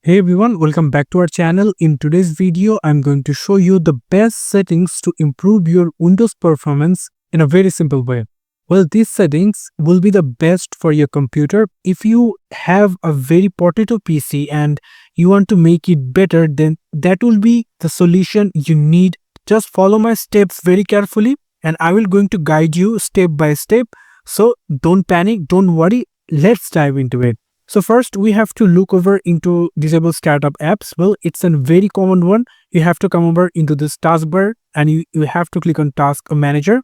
Hey everyone, welcome back to our channel. In today's video, I'm going to show you the best settings to improve your Windows performance in a very simple way. Well, these settings will be the best for your computer. If you have a very potato PC and you want to make it better, then that will be the solution you need. Just follow my steps very carefully and I will going to guide you step by step. So don't panic, don't worry. Let's dive into it. So first we have to look over into disable startup apps. Well, it's a very common one. You have to come over into this taskbar and you have to click on task manager.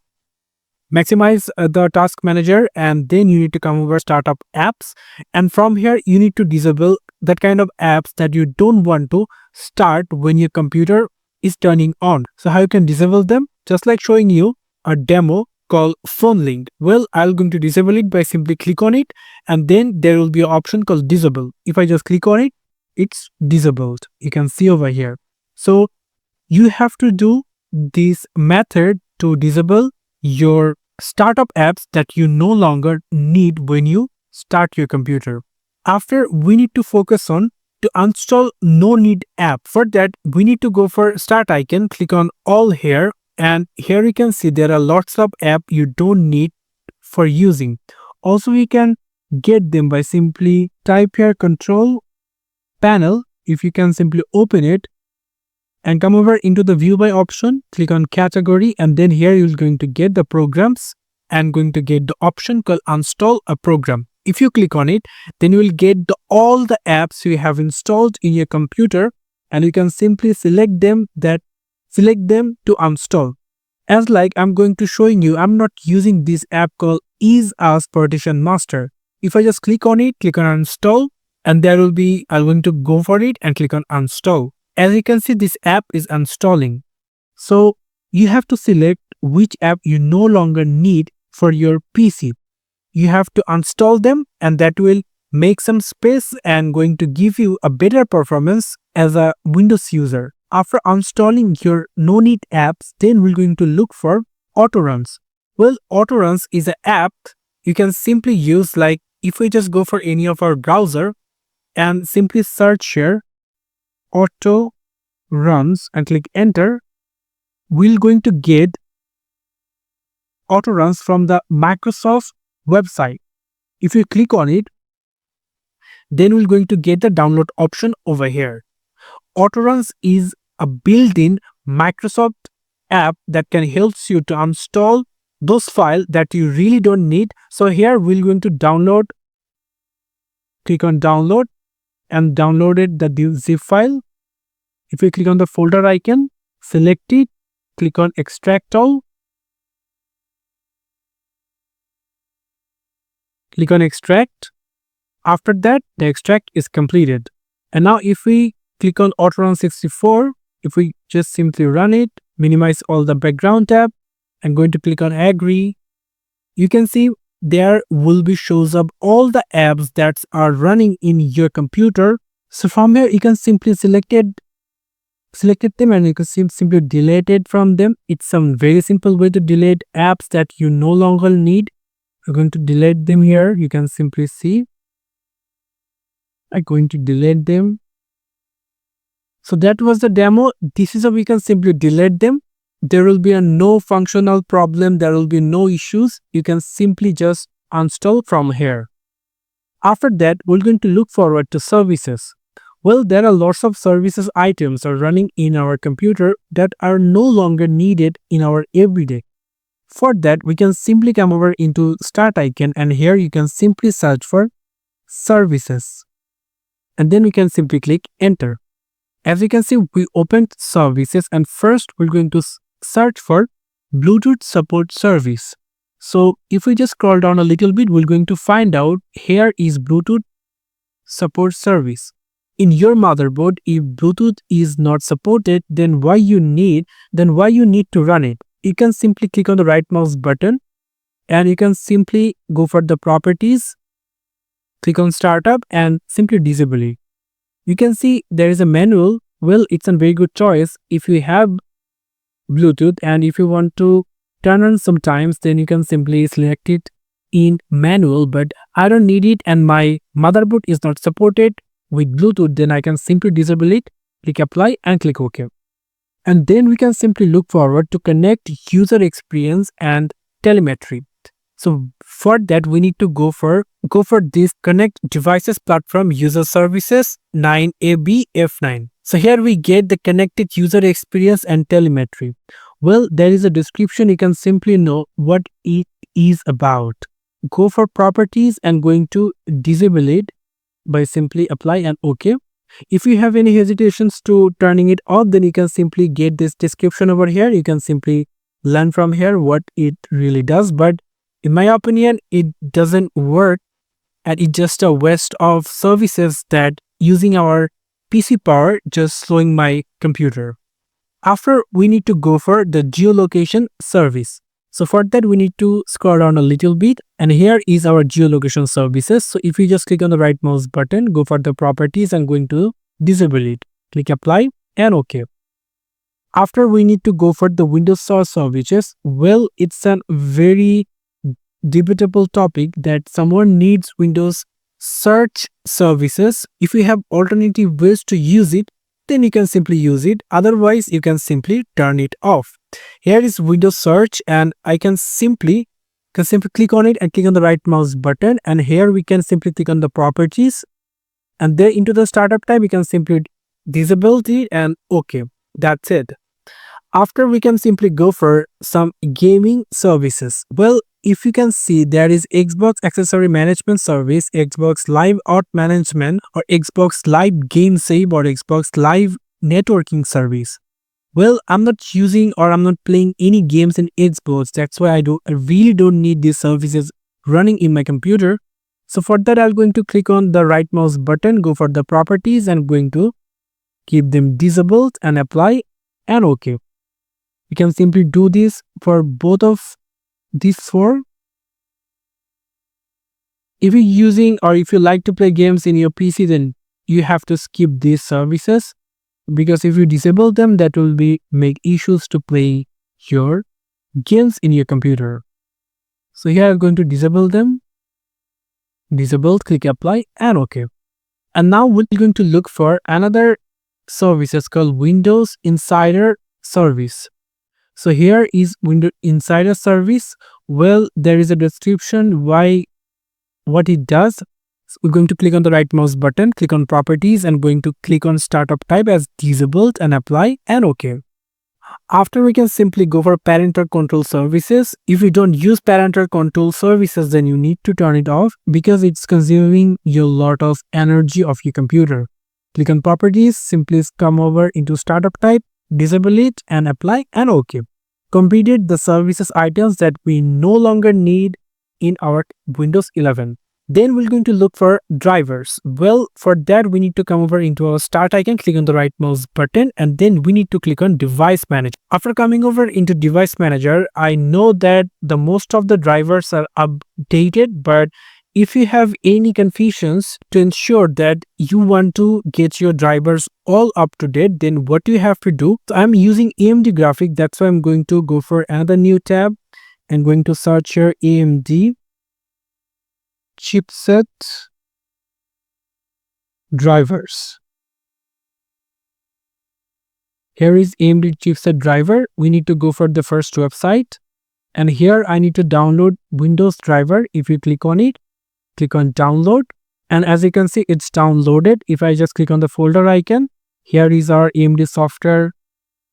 Maximize the task manager and then you need to come over startup apps. And from here you need to disable that kind of apps that you don't want to start when your computer is turning on. So how you can disable them? Just like showing you a demo called phone link. Well, I'm going to disable it by simply click on it and then there will be an option called disable. If I just click on it, it's disabled. You can see over here. So you have to do this method to disable your startup apps that you no longer need when you start your computer. After, we need to focus on to uninstall no need app. For that, we need to go for start icon, click on all here. And here you can see there are lots of apps you don't need for using. Also, you can get them by simply type here control panel. If you can simply open it and come over into the view by option, click on category and then here you're going to get the programs and going to get the option called install a program. If you click on it, then you will get all the apps you have installed in your computer and you can simply select them to install. As like I'm going to showing you, I'm not using this app called Ease as Partition Master. If I just click on it, click on install and there will be, I'm going to go for it and click on install. As you can see, this app is installing. So you have to select which app you no longer need for your PC. You have to install them and that will make some space and going to give you a better performance as a Windows user. After installing your no need apps, then we're going to look for autoruns. Well, autoruns is an app you can simply use, like if we just go for any of our browser and simply search here auto runs and click enter, we're going to get autoruns from the Microsoft website. If you click on it, then we're going to get the download option over here. Autoruns is a built-in Microsoft app that can help you to install those files that you really don't need. So here we're going to download, click on download and downloaded the zip file. If you click on the folder icon, select it, click on extract all, click on extract. After that, the extract is completed. And now if we click on Autorun 64, if we just simply run it, minimize all the background tab and going to click on agree, you can see there will be shows up all the apps that are running in your computer. So from here you can simply select them and you can simply delete it from them. It's some very simple way to delete apps that you no longer need. We're going to delete them here. You can simply see I'm going to delete them. So that was the demo. This is how we can simply delete them. There will be no functional problem. There will be no issues. You can simply just uninstall from here. After that, we're going to look forward to services. Well, there are lots of services items are running in our computer that are no longer needed in our everyday. For that, we can simply come over into start icon and here you can simply search for services. And then we can simply click enter. As you can see, we opened services and first we're going to search for Bluetooth support service. So if we just scroll down a little bit, we're going to find out here is Bluetooth support service. In your motherboard, if Bluetooth is not supported, then why you need to run it? You can simply click on the right mouse button and you can simply go for the properties, click on startup and simply disable it. You can see there is a manual. Well, it's a very good choice. If you have Bluetooth and if you want to turn on sometimes, then you can simply select it in manual, but I don't need it and my motherboard is not supported. with Bluetooth, then I can simply disable it, click apply and click OK. And then we can simply look forward to connect user experience and telemetry. So for that, we need to go for this connect devices platform user services 9AB F9. So here we get the connected user experience and telemetry. Well, there is a description. You can simply know what it is about. Go for properties and going to disable it by simply apply and OK. If you have any hesitations to turning it off, then you can simply get this description over here. You can simply learn from here what it really does. But in my opinion, it doesn't work, and it's just a waste of services that using our PC power just slowing my computer. After, we need to go for the geolocation service. So for that, we need to scroll down a little bit, and here is our geolocation services. So if you just click on the right mouse button, go for the properties and going to disable it. Click apply and OK. After, we need to go for the Windows source services. Well, it's a very debatable topic that someone needs Windows search services. If you have alternative ways to use it, then you can simply use it. Otherwise, you can simply turn it off. Here is Windows search, and I can simply click on it and click on the right mouse button, and here we can simply click on the properties, and there into the startup tab we can simply disable it and OK. That's it. After, we can simply go for some gaming services. Well, if you can see, there is Xbox Accessory Management Service, Xbox Live Auth Management, or Xbox Live Game Save, or Xbox Live Networking Service. Well, I'm not using or I'm not playing any games in Xbox. That's why I really don't need these services running in my computer. So for that, I'm going to click on the right mouse button, go for the properties and going to keep them disabled and apply and OK. You can simply do this for both of these four. If you're using or if you like to play games in your PC, then you have to skip these services, because if you disable them, that will make issues to play your games in your computer. So here I'm going to disable them. Disabled, click apply and OK. And now we're going to look for another services called Windows Insider Service. So here is Windows Insider Service. Well, there is a description what it does. So we're going to click on the right mouse button, click on properties and going to click on startup type as disabled and apply and OK. After, we can simply go for parental control services. If you don't use parental control services, then you need to turn it off because it's consuming a lot of energy of your computer. Click on properties, simply come over into startup type, disable it and apply and OK. Completed the services items that we no longer need in our Windows 11. Then we're going to look for drivers. Well, for that, we need to come over into our start icon, click on the right mouse button, and then we need to click on device manager. After coming over into device manager, I know that the most of the drivers are updated, but if you have any confusions to ensure that you want to get your drivers all up to date, then what you have to do, so I'm using AMD graphic, that's why I'm going to go for another new tab and going to search here AMD chipset drivers. Here is AMD chipset driver. We need to go for the first website, and here I need to download Windows driver. If you click on it, click on download, and as you can see, it's downloaded. If I just click on the folder icon, here is our AMD software.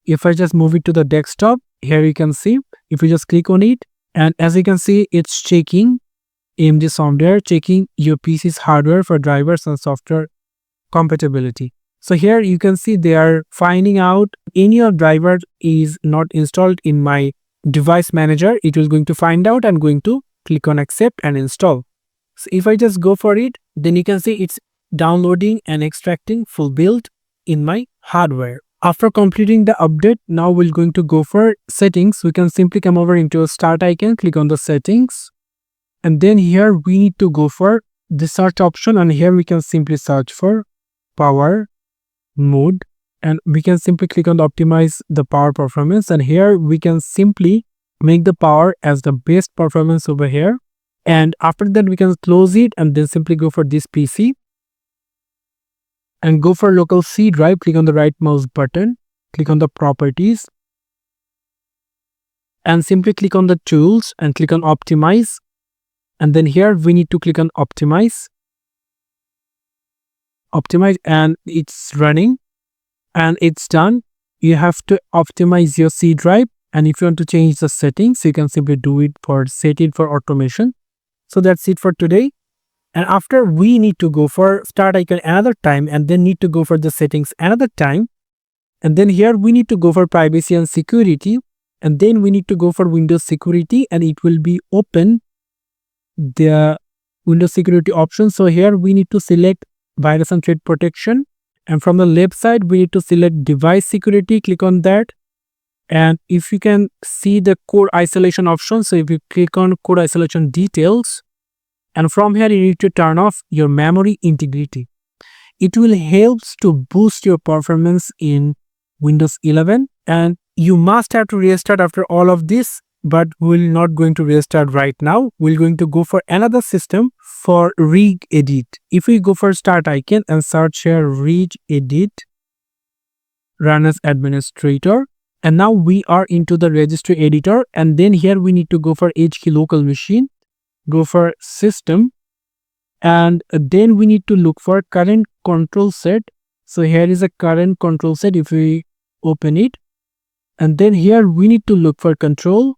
If I just move it to the desktop, here you can see, if you just click on it, and as you can see, it's checking AMD software, checking your PC's hardware for drivers and software compatibility. So here you can see they are finding out any of driver is not installed in my device manager. It is going to find out and going to click on accept and install. So if I just go for it, then you can see it's downloading and extracting full build in my hardware. After completing the update, now we're going to go for settings. We can simply come over into a start icon, click on the settings. And then here we need to go for the search option, and here we can simply search for power mode, and we can simply click on the optimize the power performance, and here we can simply make the power as the best performance over here. And after that, we can close it and then simply go for this PC. and go for local C drive. Click on the right mouse button, click on the properties, and simply click on the tools and click on optimize. And then here we need to click on optimize, and it's running and it's done. You have to optimize your C drive, and if you want to change the settings, you can simply do it for set it for automation. So that's it for today. And after, we need to go for start icon another time, and then need to go for the settings another time. And then here we need to go for privacy and security, and then we need to go for Windows security, and it will be open the Windows security option. So here we need to select virus and threat protection, and from the left side we need to select device security. Click on that, and if you can see the code isolation option, so if you click on code isolation details, and from here you need to turn off your memory integrity. It will help to boost your performance in Windows 11, and you must have to restart after all of this, but we're not going to restart right now. We're going to go for another system for rig edit. If we go for start icon and search here rig edit, run as administrator, and now we are into the registry editor, and then here we need to go for HK local machine, go for system, and then we need to look for current control set. So here is a current control set. If we open it, and then here we need to look for control,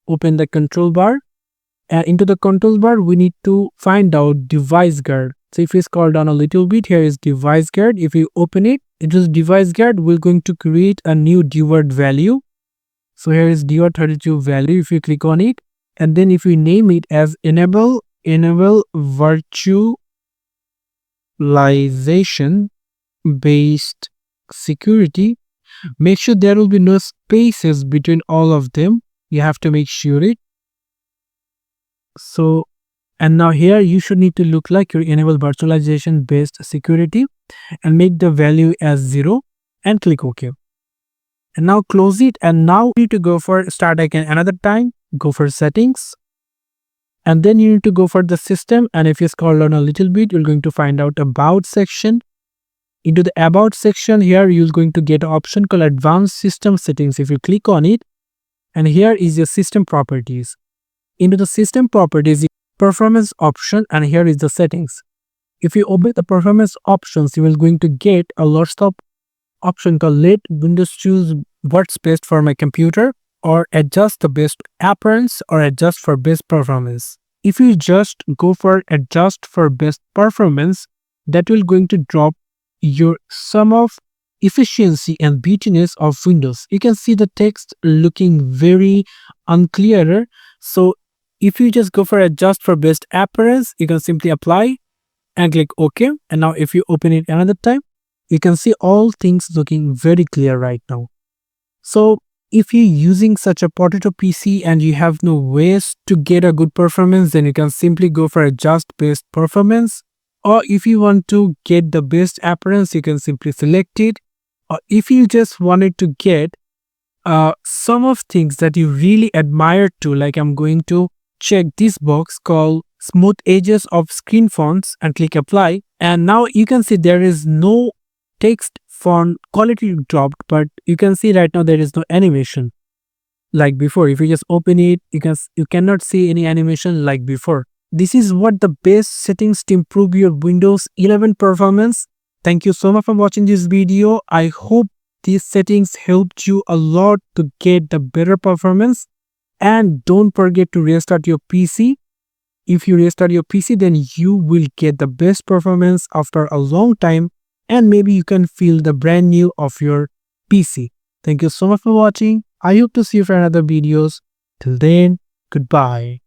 open the control bar, and into the control bar we need to find out device guard. So if we scroll down a little bit, here is device guard. If you open it, it is device guard. We're going to create a new dword value. So here is dword32 value. If you click on it, and then if we name it as enable virtualization based security, make sure there will be no spaces between all of them. You have to make sure it. So, and now here you should need to look like your enable virtualization based security, and make the value as 0 and click OK. And now close it, and now you need to go for start icon another time, go for settings, and then you need to go for the system, and if you scroll down a little bit, you're going to find out about section. Into the about section, here you're going to get an option called advanced system settings. If you click on it, and here is your system properties. Into the system properties, performance option, and here is the settings. If you open the performance options, you will going to get a lot of option called let Windows choose what's best for my computer, or adjust the best appearance, or adjust for best performance. If you just go for adjust for best performance, that will going to drop your sum of efficiency and beautiness of Windows. You can see the text looking very unclearer. So if you just go for adjust for best appearance, you can simply apply and click OK. And now if you open it another time, you can see all things looking very clear right now. So if you're using such a potato PC and you have no ways to get a good performance, then you can simply go for adjust best performance. Or if you want to get the best appearance, you can simply select it. Or if you just wanted to get some of things that you really admire to, like I'm going to check this box called smooth edges of screen fonts and click apply. And now you can see there is no text font quality dropped, but you can see right now there is no animation like before. If you just open it, you cannot see any animation like before. This is what the best settings to improve your Windows 11 performance. Thank you so much for watching this video. I hope these settings helped you a lot to get the better performance. And don't forget to restart your PC. If you restart your PC, then you will get the best performance after a long time, and maybe you can feel the brand new of your PC. Thank you so much for watching. I hope to see you for another videos. Till then, goodbye.